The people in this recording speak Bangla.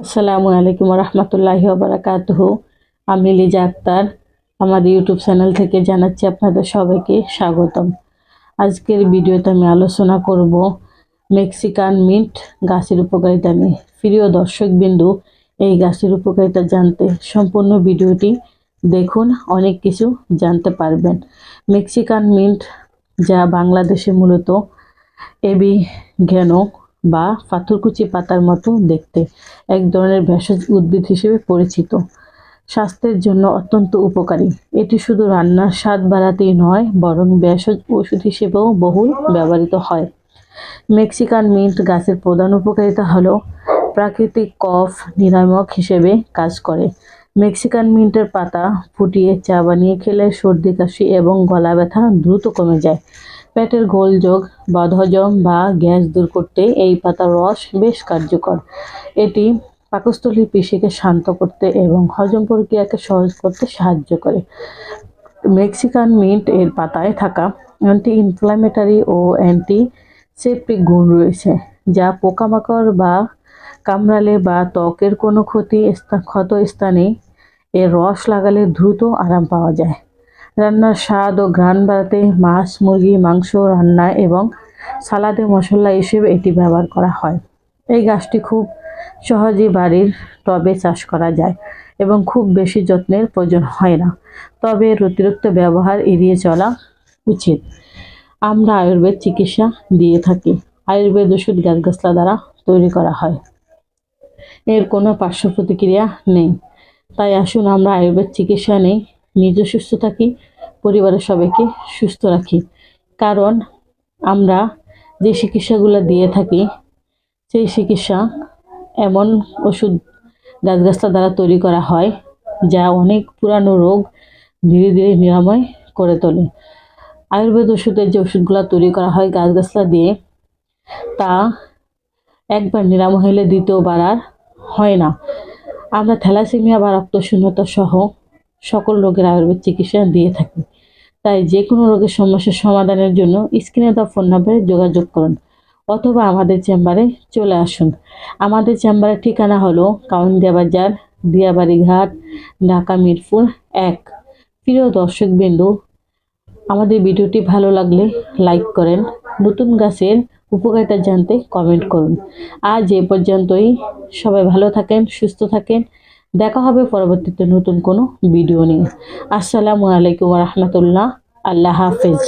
আসসালামু আলাইকুম রহমতুল্লাহি বারাকাতুহু। আমি লিজা আক্তার আমাদের ইউটিউব চ্যানেল থেকে জানাচ্ছি আপনাদের সবাইকে স্বাগতম। আজকের ভিডিওতে আমি আলোচনা করব মেক্সিকান মিন্ট গাছের উপকারিতা নিয়ে। প্রিয় দর্শকবিন্দু, এই গাছের উপকারিতা জানতে সম্পূর্ণ ভিডিওটি দেখুন, অনেক কিছু জানতে পারবেন। মেক্সিকান মিন্ট, যা বাংলাদেশে মূলত এবিগ্যানো বা পাথরকুচি পাতার মতো দেখতে, এক ধরনের ভেষজ উদ্ভিদ হিসেবে পরিচিত, স্বাস্থ্যের জন্য অত্যন্ত উপকারী। এটি শুধু রান্নার স্বাদ বাড়াতেই নয়, বরং ভেষজ ওষুধ হিসেবেও বহুল ব্যবহৃত হয়। মেক্সিকান মিন্ট গাছের প্রধান উপকারিতা হলো প্রাকৃতিক কফ নিরামক হিসেবে কাজ করে। মেক্সিকান মিন্টের পাতা ফুটিয়ে চা বানিয়ে খেলে সর্দি কাশি এবং গলা ব্যথা দ্রুত কমে যায়। পেটের গোলযোগ, বদহজম বা গ্যাস দূর করতে এই পাতার রস বেশ কার্যকর। এটি পাকস্থলীর পেশিকে শান্ত করতে এবং হজম প্রক্রিয়াকে সহজ করতে সাহায্য করে। মেক্সিকান মিন্ট এর পাতায় থাকা অ্যান্টি ইনফ্ল্যামেটরি ও অ্যান্টিসেপটিক গুণ রয়েছে, যা পোকামাকড় বা কামড়ালে বা ত্বকের কোনো ক্ষত স্থানে এর রস লাগালে দ্রুত আরাম পাওয়া যায়। রান্নার স্বাদ ও ঘ্রাণ বাড়াতে মাছ, মুরগি, মাংস রান্না এবং সালাদে মশলা হিসেবে এটি ব্যবহার করা হয়। এই গাছটি খুব সহজেই বাড়ির টবে চাষ করা যায় এবং খুব বেশি যত্নের প্রয়োজন হয় না, তবে এর অতিরিক্ত ব্যবহার এড়িয়ে চলা উচিত। আমরা আয়ুর্বেদ চিকিৎসা দিয়ে থাকি। আয়ুর্বেদ ওষুধ গাছগাছলা দ্বারা তৈরি করা হয়। এর কোনো পার্শ্ব প্রতিক্রিয়া নেই। তাই আসুন আমরা আয়ুর্বেদ চিকিৎসা নেই, নিজে সুস্থ থাকি, পরিবারের সবাইকে সুস্থ রাখি। কারণ আমরা যে চিকিৎসাগুলো দিয়ে থাকি, সেই চিকিৎসা এমন ওষুধ গাছগাছলা দ্বারা তৈরি করা হয়, যা অনেক পুরানো রোগ ধীরে ধীরে নিরাময় করে তোলে। আয়ুর্বেদ ওষুধের যে ওষুধগুলো তৈরি করা হয় গাছগাছলা দিয়ে, তা একবার নিরাময় হলে দ্বিতীয়বার আর হয় না। আমরা থ্যালাসেমিয়া বা রক্তশূন্যতা সহ সকল রোগের আয়ুর্বেদ চিকিৎসা দিয়ে থাকি। তাই যে কোনো রোগের সমস্যার সমাধানের জন্য স্ক্রিনে দেওয়া ফোন নম্বরে যোগাযোগ করুন অথবা আমাদের চেম্বারে চলে আসুন। আমাদের চেম্বারের ঠিকানা হলো কাউন্দিয়া বাজার, দিয়াবাড়ি ঘাট, ঢাকা মিরপুর 1। প্রিয় দর্শকবিন্দু, আমাদের ভিডিওটি ভালো লাগলে লাইক করেন, নতুন গাছের উপকারিতা জানতে কমেন্ট করুন। আজ এ পর্যন্তই। সবাই ভালো থাকেন, সুস্থ থাকেন। দেখা হবে পরবর্তীতে নতুন কোনো ভিডিও নিয়ে। আসসালামু আলাইকুম রহমতুল্লাহ। আল্লাহ হাফেজ।